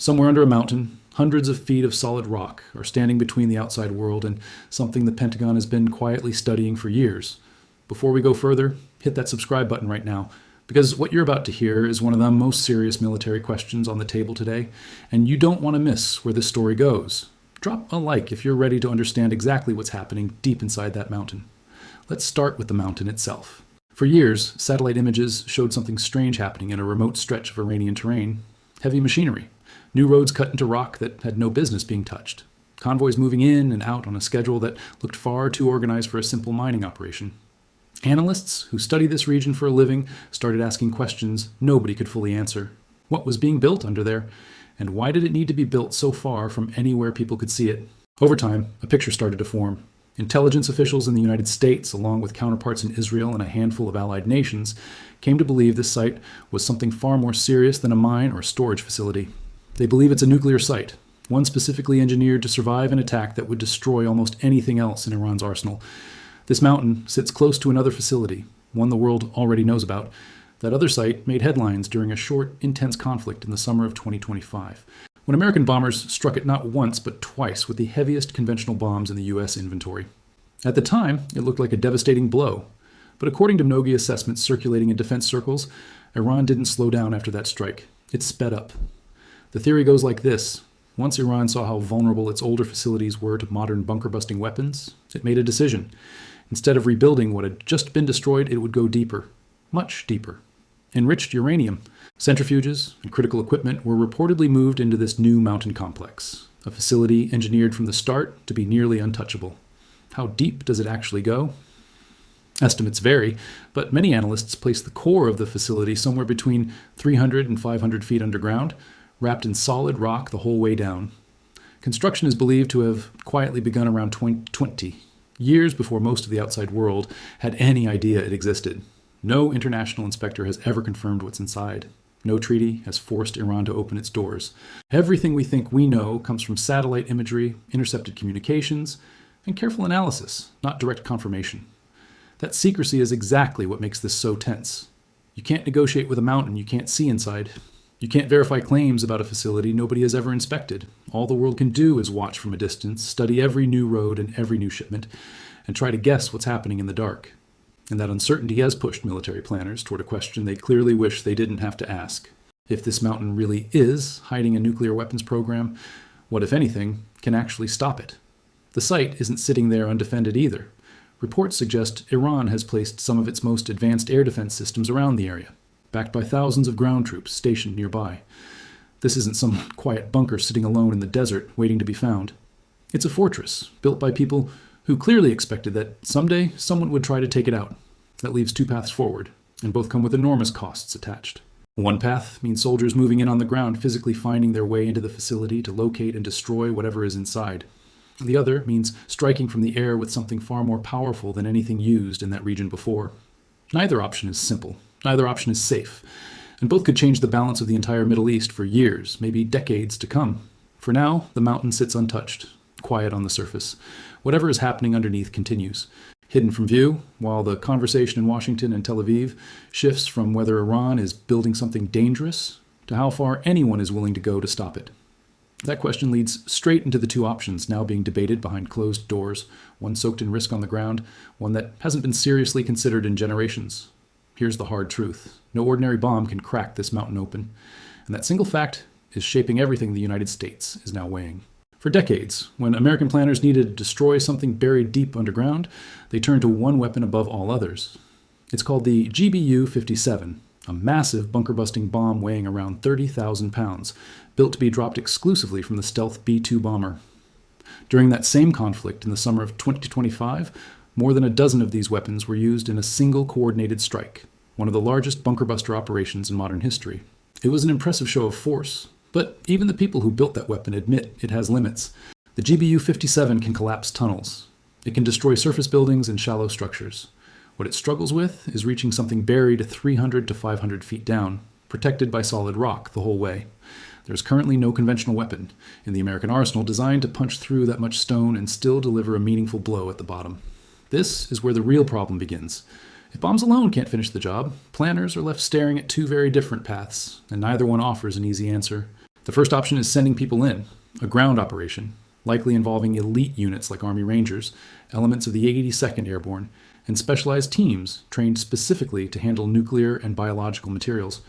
Somewhere under a mountain, hundreds of feet of solid rock are standing between the outside world and something the Pentagon has been quietly studying for years. Before we go further, hit that subscribe button right now, because what you're about to hear is one of the most serious military questions on the table today, and you don't want to miss where this story goes. Drop a like if you're ready to understand exactly what's happening deep inside that mountain. Let's start with the mountain itself. For years, satellite images showed something strange happening in a remote stretch of Iranian terrain. Heavy machinery. New roads cut into rock that had no business being touched. Convoys moving in and out on a schedule that looked far too organized for a simple mining operation. Analysts who study this region for a living started asking questions nobody could fully answer. What was being built under there? And why did it need to be built so far from anywhere people could see it? Over time, a picture started to form. Intelligence officials in the United States, along with counterparts in Israel and a handful of allied nations, came to believe this site was something far more serious than a mine or storage facility. They believe it's a nuclear site, one specifically engineered to survive an attack that would destroy almost anything else in Iran's arsenal. This mountain sits close to another facility, one the world already knows about. That other site made headlines during a short, intense conflict in the summer of 2025, when American bombers struck it not once but twice with the heaviest conventional bombs in the U.S. inventory. At the time, it looked like a devastating blow, but according to Nogi assessments circulating in defense circles, Iran didn't slow down after that strike. It sped up. The theory goes like this. Once Iran saw how vulnerable its older facilities were to modern bunker-busting weapons, it made a decision. Instead of rebuilding what had just been destroyed, it would go deeper, much deeper. Enriched uranium, centrifuges, and critical equipment were reportedly moved into this new mountain complex, a facility engineered from the start to be nearly untouchable. How deep does it actually go? Estimates vary, but many analysts place the core of the facility somewhere between 300 and 500 feet underground, wrapped in solid rock the whole way down. Construction is believed to have quietly begun around 2020, years before most of the outside world had any idea it existed. No international inspector has ever confirmed what's inside. No treaty has forced Iran to open its doors. Everything we think we know comes from satellite imagery, intercepted communications, and careful analysis, not direct confirmation. That secrecy is exactly what makes this so tense. You can't negotiate with a mountain you can't see inside. You can't verify claims about a facility nobody has ever inspected. All the world can do is watch from a distance, study every new road and every new shipment, and try to guess what's happening in the dark. And that uncertainty has pushed military planners toward a question they clearly wish they didn't have to ask. If this mountain really is hiding a nuclear weapons program, what, if anything, can actually stop it? The site isn't sitting there undefended either. Reports suggest Iran has placed some of its most advanced air defense systems around the area, backed by thousands of ground troops stationed nearby. This isn't some quiet bunker sitting alone in the desert waiting to be found. It's a fortress built by people who clearly expected that someday someone would try to take it out. That leaves two paths forward, and both come with enormous costs attached. One path means soldiers moving in on the ground, physically finding their way into the facility to locate and destroy whatever is inside. The other means striking from the air with something far more powerful than anything used in that region before. Neither option is simple. Neither option is safe, and both could change the balance of the entire Middle East for years, maybe decades to come. For now, the mountain sits untouched, quiet on the surface. Whatever is happening underneath continues, hidden from view, while the conversation in Washington and Tel Aviv shifts from whether Iran is building something dangerous to how far anyone is willing to go to stop it. That question leads straight into the two options now being debated behind closed doors, one soaked in risk on the ground, one that hasn't been seriously considered in generations. Here's the hard truth. No ordinary bomb can crack this mountain open, and that single fact is shaping everything the United States is now weighing. For decades, when American planners needed to destroy something buried deep underground, they turned to one weapon above all others. It's called the GBU-57, a massive bunker-busting bomb weighing around 30,000 pounds, built to be dropped exclusively from the stealth B-2 bomber. During that same conflict in the summer of 2025, more than a dozen of these weapons were used in a single coordinated strike, one of the largest bunker-buster operations in modern history. It was an impressive show of force, but even the people who built that weapon admit it has limits. The GBU-57 can collapse tunnels. It can destroy surface buildings and shallow structures. What it struggles with is reaching something buried 300 to 500 feet down, protected by solid rock the whole way. There's currently no conventional weapon in the American arsenal designed to punch through that much stone and still deliver a meaningful blow at the bottom. This is where the real problem begins. If bombs alone can't finish the job, planners are left staring at two very different paths, and neither one offers an easy answer. The first option is sending people in, a ground operation, likely involving elite units like Army Rangers, elements of the 82nd Airborne, and specialized teams trained specifically to handle nuclear and biological materials.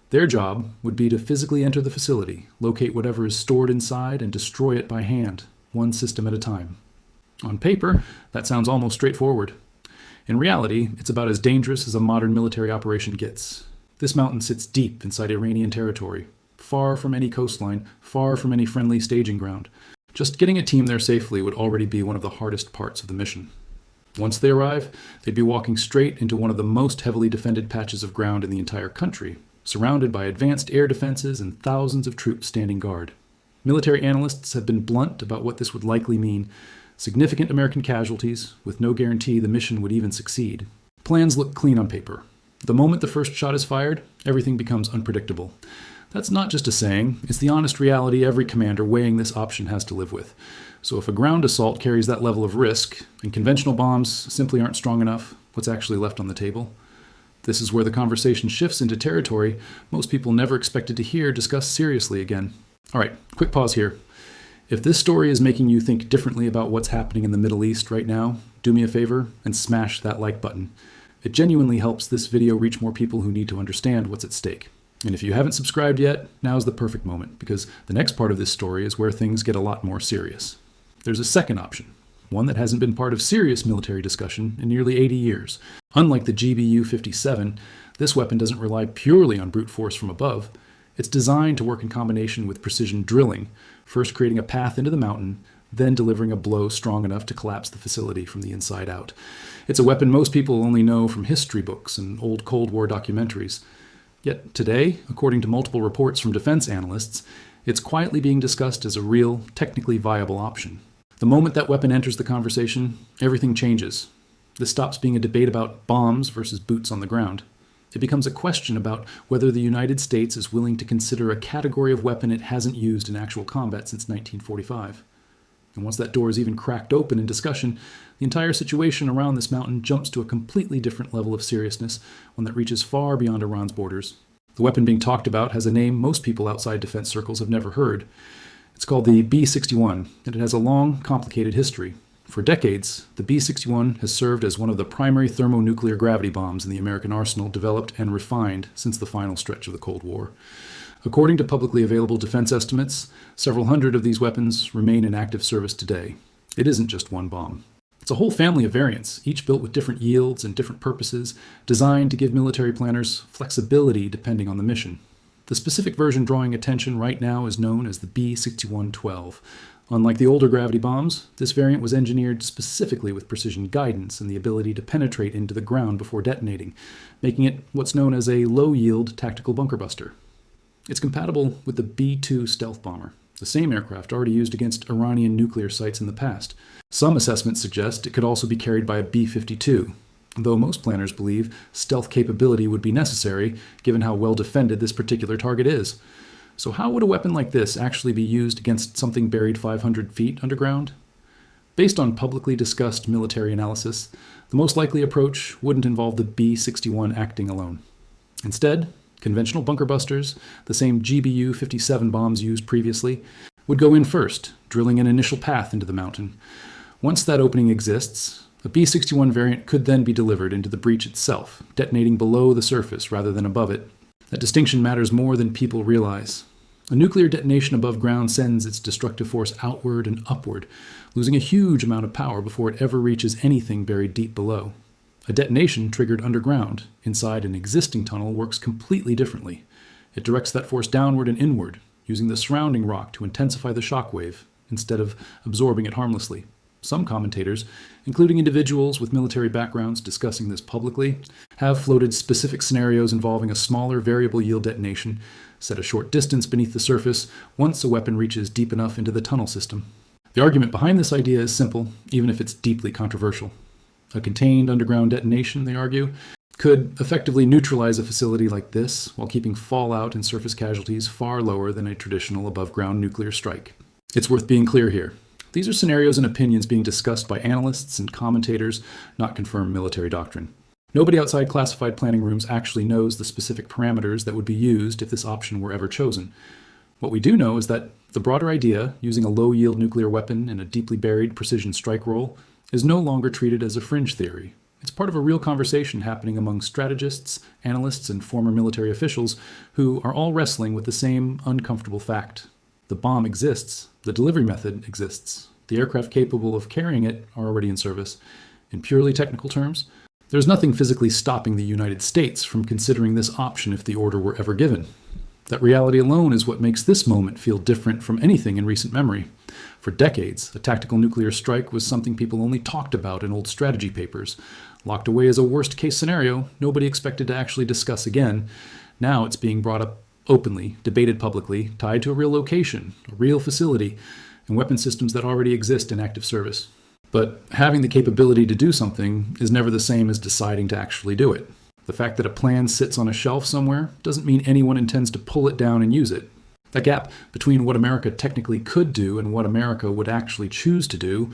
Their job would be to physically enter the facility, locate whatever is stored inside, and destroy it by hand, one system at a time. On paper, that sounds almost straightforward. In reality, it's about as dangerous as a modern military operation gets. This mountain sits deep inside Iranian territory, far from any coastline, far from any friendly staging ground. Just getting a team there safely would already be one of the hardest parts of the mission. Once they arrive, they'd be walking straight into one of the most heavily defended patches of ground in the entire country, surrounded by advanced air defenses and thousands of troops standing guard. Military analysts have been blunt about what this would likely mean: significant American casualties, with no guarantee the mission would even succeed. Plans look clean on paper. The moment the first shot is fired, everything becomes unpredictable. That's not just a saying, it's the honest reality every commander weighing this option has to live with. So if a ground assault carries that level of risk, and conventional bombs simply aren't strong enough, what's actually left on the table? This is where the conversation shifts into territory most people never expected to hear discussed seriously again. All right, quick pause here. If this story is making you think differently about what's happening in the Middle East right now, do me a favor and smash that like button. It genuinely helps this video reach more people who need to understand what's at stake. And if you haven't subscribed yet, now's the perfect moment, because the next part of this story is where things get a lot more serious. There's a second option, one that hasn't been part of serious military discussion in nearly 80 years. Unlike the GBU-57, this weapon doesn't rely purely on brute force from above. It's designed to work in combination with precision drilling, first creating a path into the mountain, then delivering a blow strong enough to collapse the facility from the inside out. It's a weapon most people only know from history books and old Cold War documentaries. Yet today, according to multiple reports from defense analysts, it's quietly being discussed as a real, technically viable option. The moment that weapon enters the conversation, everything changes. This stops being a debate about bombs versus boots on the ground. It becomes a question about whether the United States is willing to consider a category of weapon it hasn't used in actual combat since 1945. And once that door is even cracked open in discussion, the entire situation around this mountain jumps to a completely different level of seriousness, one that reaches far beyond Iran's borders. The weapon being talked about has a name most people outside defense circles have never heard. It's called the B-61, and it has a long, complicated history. For decades, the B-61 has served as one of the primary thermonuclear gravity bombs in the American arsenal, developed and refined since the final stretch of the Cold War. According to publicly available defense estimates, several hundred of these weapons remain in active service today. It isn't just one bomb. It's a whole family of variants, each built with different yields and different purposes, designed to give military planners flexibility depending on the mission. The specific version drawing attention right now is known as the B-61-12. Unlike the older gravity bombs, this variant was engineered specifically with precision guidance and the ability to penetrate into the ground before detonating, making it what's known as a low-yield tactical bunker buster. It's compatible with the B-2 stealth bomber, the same aircraft already used against Iranian nuclear sites in the past. Some assessments suggest it could also be carried by a B-52, though most planners believe stealth capability would be necessary given how well defended this particular target is. So how would a weapon like this actually be used against something buried 500 feet underground? Based on publicly discussed military analysis, the most likely approach wouldn't involve the B-61 acting alone. Instead, conventional bunker busters, the same GBU-57 bombs used previously, would go in first, drilling an initial path into the mountain. Once that opening exists, a B-61 variant could then be delivered into the breach itself, detonating below the surface rather than above it. That distinction matters more than people realize. A nuclear detonation above ground sends its destructive force outward and upward, losing a huge amount of power before it ever reaches anything buried deep below. A detonation triggered underground, inside an existing tunnel, works completely differently. It directs that force downward and inward, using the surrounding rock to intensify the shock wave, instead of absorbing it harmlessly. Some commentators, including individuals with military backgrounds discussing this publicly, have floated specific scenarios involving a smaller variable yield detonation set a short distance beneath the surface once a weapon reaches deep enough into the tunnel system. The argument behind this idea is simple, even if it's deeply controversial. A contained underground detonation, they argue, could effectively neutralize a facility like this while keeping fallout and surface casualties far lower than a traditional above-ground nuclear strike. It's worth being clear here. These are scenarios and opinions being discussed by analysts and commentators, not confirmed military doctrine. Nobody outside classified planning rooms actually knows the specific parameters that would be used if this option were ever chosen. What we do know is that the broader idea, using a low-yield nuclear weapon in a deeply buried precision strike role, is no longer treated as a fringe theory. It's part of a real conversation happening among strategists, analysts, and former military officials who are all wrestling with the same uncomfortable fact. The bomb exists, the delivery method exists, the aircraft capable of carrying it are already in service. In purely technical terms, there's nothing physically stopping the United States from considering this option if the order were ever given. That reality alone is what makes this moment feel different from anything in recent memory. For decades, a tactical nuclear strike was something people only talked about in old strategy papers. Locked away as a worst-case scenario, nobody expected to actually discuss again. Now it's being brought up openly, debated publicly, tied to a real location, a real facility, and weapon systems that already exist in active service. But having the capability to do something is never the same as deciding to actually do it. The fact that a plan sits on a shelf somewhere doesn't mean anyone intends to pull it down and use it. That gap between what America technically could do and what America would actually choose to do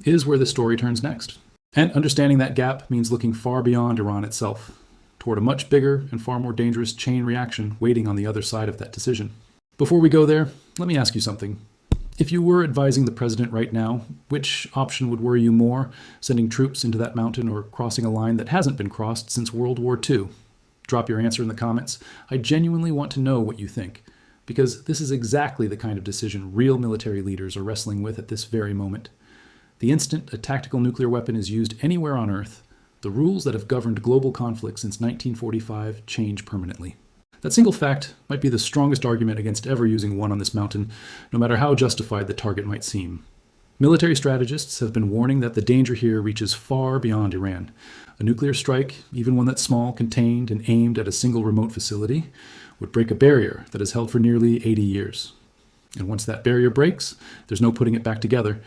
is where the story turns next. And understanding that gap means looking far beyond Iran itself, toward a much bigger and far more dangerous chain reaction waiting on the other side of that decision. Before we go there, let me ask you something. If you were advising the president right now, which option would worry you more, sending troops into that mountain or crossing a line that hasn't been crossed since World War II? Drop your answer in the comments. I genuinely want to know what you think, because this is exactly the kind of decision real military leaders are wrestling with at this very moment. The instant a tactical nuclear weapon is used anywhere on Earth, the rules that have governed global conflict since 1945 change permanently. That single fact might be the strongest argument against ever using one on this mountain, no matter how justified the target might seem. Military strategists have been warning that the danger here reaches far beyond Iran. A nuclear strike, even one that's small, contained, and aimed at a single remote facility, would break a barrier that has held for nearly 80 years. And once that barrier breaks, there's no putting it back together.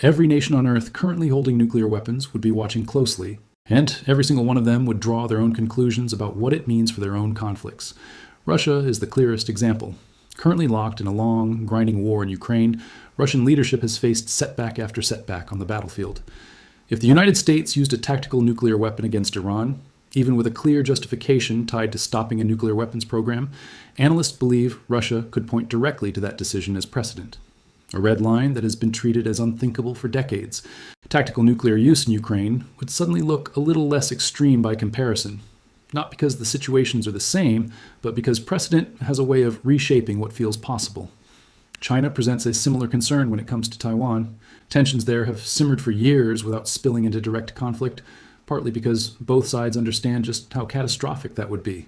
Every nation on Earth currently holding nuclear weapons would be watching closely, and every single one of them would draw their own conclusions about what it means for their own conflicts. Russia is the clearest example. Currently locked in a long, grinding war in Ukraine, Russian leadership has faced setback after setback on the battlefield. If the United States used a tactical nuclear weapon against Iran, even with a clear justification tied to stopping a nuclear weapons program, analysts believe Russia could point directly to that decision as precedent. A red line that has been treated as unthinkable for decades. Tactical nuclear use in Ukraine would suddenly look a little less extreme by comparison. Not because the situations are the same, but because precedent has a way of reshaping what feels possible. China presents a similar concern when it comes to Taiwan. Tensions there have simmered for years without spilling into direct conflict, partly because both sides understand just how catastrophic that would be.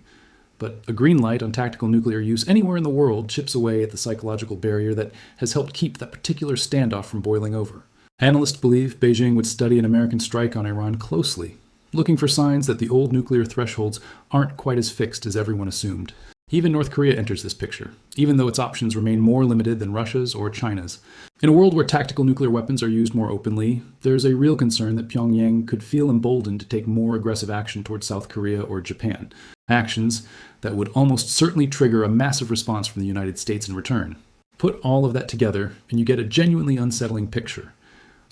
But a green light on tactical nuclear use anywhere in the world chips away at the psychological barrier that has helped keep that particular standoff from boiling over. Analysts believe Beijing would study an American strike on Iran closely, looking for signs that the old nuclear thresholds aren't quite as fixed as everyone assumed. Even North Korea enters this picture, even though its options remain more limited than Russia's or China's. In a world where tactical nuclear weapons are used more openly, there's a real concern that Pyongyang could feel emboldened to take more aggressive action towards South Korea or Japan. Actions that would almost certainly trigger a massive response from the United States in return. Put all of that together, and you get a genuinely unsettling picture.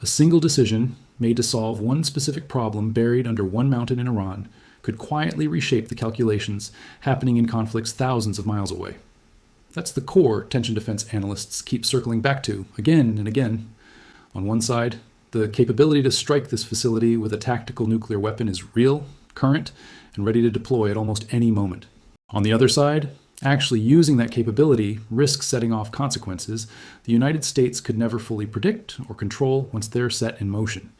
A single decision made to solve one specific problem buried under one mountain in Iran could quietly reshape the calculations happening in conflicts thousands of miles away. That's the core tension defense analysts keep circling back to again and again. On one side, the capability to strike this facility with a tactical nuclear weapon is real, current, and ready to deploy at almost any moment. On the other side, actually using that capability risks setting off consequences the United States could never fully predict or control once they're set in motion.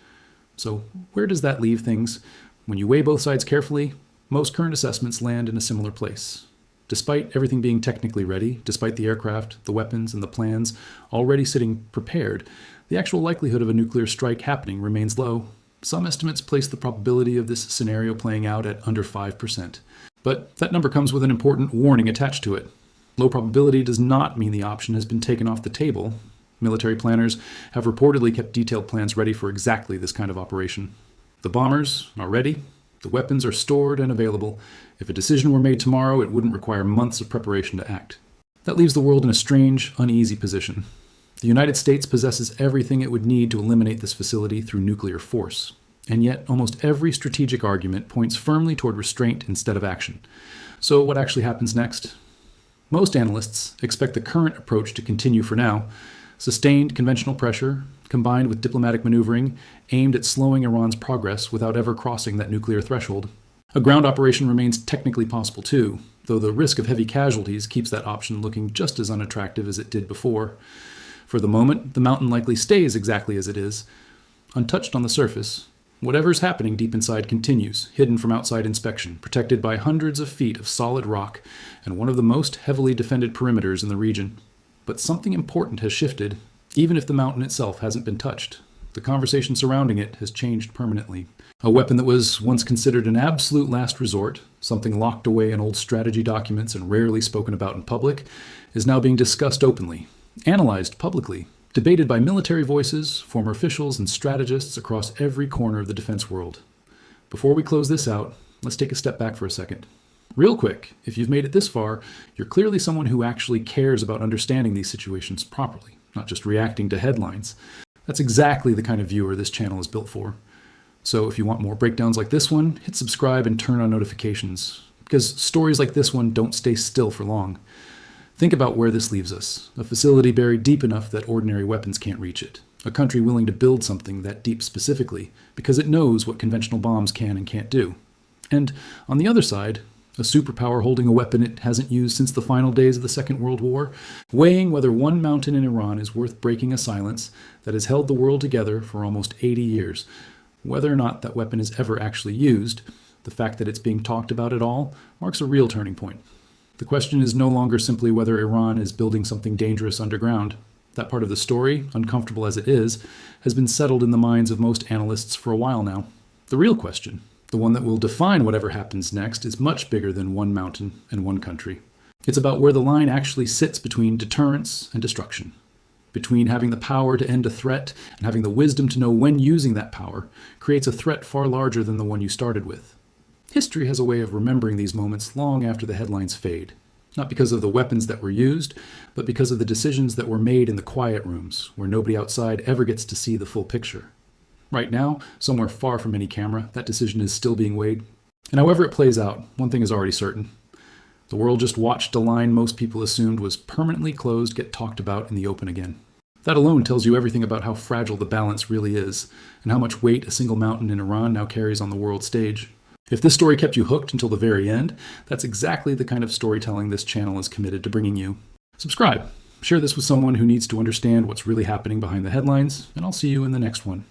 So where does that leave things? When you weigh both sides carefully, most current assessments land in a similar place. Despite everything being technically ready, despite the aircraft, the weapons, and the plans already sitting prepared, the actual likelihood of a nuclear strike happening remains low. Some estimates place the probability of this scenario playing out at under 5%. But that number comes with an important warning attached to it. Low probability does not mean the option has been taken off the table. Military planners have reportedly kept detailed plans ready for exactly this kind of operation. The bombers are ready, the weapons are stored and available. If a decision were made tomorrow, it wouldn't require months of preparation to act. That leaves the world in a strange, uneasy position. The United States possesses everything it would need to eliminate this facility through nuclear force. And yet, almost every strategic argument points firmly toward restraint instead of action. So what actually happens next? Most analysts expect the current approach to continue for now: sustained conventional pressure combined with diplomatic maneuvering aimed at slowing Iran's progress without ever crossing that nuclear threshold. A ground operation remains technically possible too, though the risk of heavy casualties keeps that option looking just as unattractive as it did before. For the moment, the mountain likely stays exactly as it is, untouched on the surface. Whatever's happening deep inside continues, hidden from outside inspection, protected by hundreds of feet of solid rock and one of the most heavily defended perimeters in the region. But something important has shifted, even if the mountain itself hasn't been touched. The conversation surrounding it has changed permanently. A weapon that was once considered an absolute last resort, something locked away in old strategy documents and rarely spoken about in public, is now being discussed openly, analyzed publicly, debated by military voices, former officials, and strategists across every corner of the defense world. Before we close this out, let's take a step back for a second. Real quick, if you've made it this far, you're clearly someone who actually cares about understanding these situations properly, not just reacting to headlines. That's exactly the kind of viewer this channel is built for. So if you want more breakdowns like this one, hit subscribe and turn on notifications, because stories like this one don't stay still for long. Think about where this leaves us: a facility buried deep enough that ordinary weapons can't reach it, a country willing to build something that deep specifically because it knows what conventional bombs can and can't do. And on the other side, a superpower holding a weapon it hasn't used since the final days of the Second World War, weighing whether one mountain in Iran is worth breaking a silence that has held the world together for almost 80 years. Whether or not that weapon is ever actually used, the fact that it's being talked about at all marks a real turning point. The question is no longer simply whether Iran is building something dangerous underground. That part of the story, uncomfortable as it is, has been settled in the minds of most analysts for a while now. The real question, the one that will define whatever happens next, is much bigger than one mountain and one country. It's about where the line actually sits between deterrence and destruction, between having the power to end a threat and having the wisdom to know when using that power creates a threat far larger than the one you started with. History has a way of remembering these moments long after the headlines fade, not because of the weapons that were used, but because of the decisions that were made in the quiet rooms, where nobody outside ever gets to see the full picture. Right now, somewhere far from any camera, that decision is still being weighed. And however it plays out, one thing is already certain. The world just watched a line most people assumed was permanently closed get talked about in the open again. That alone tells you everything about how fragile the balance really is, and how much weight a single mountain in Iran now carries on the world stage. If this story kept you hooked until the very end, that's exactly the kind of storytelling this channel is committed to bringing you. Subscribe, share this with someone who needs to understand what's really happening behind the headlines, and I'll see you in the next one.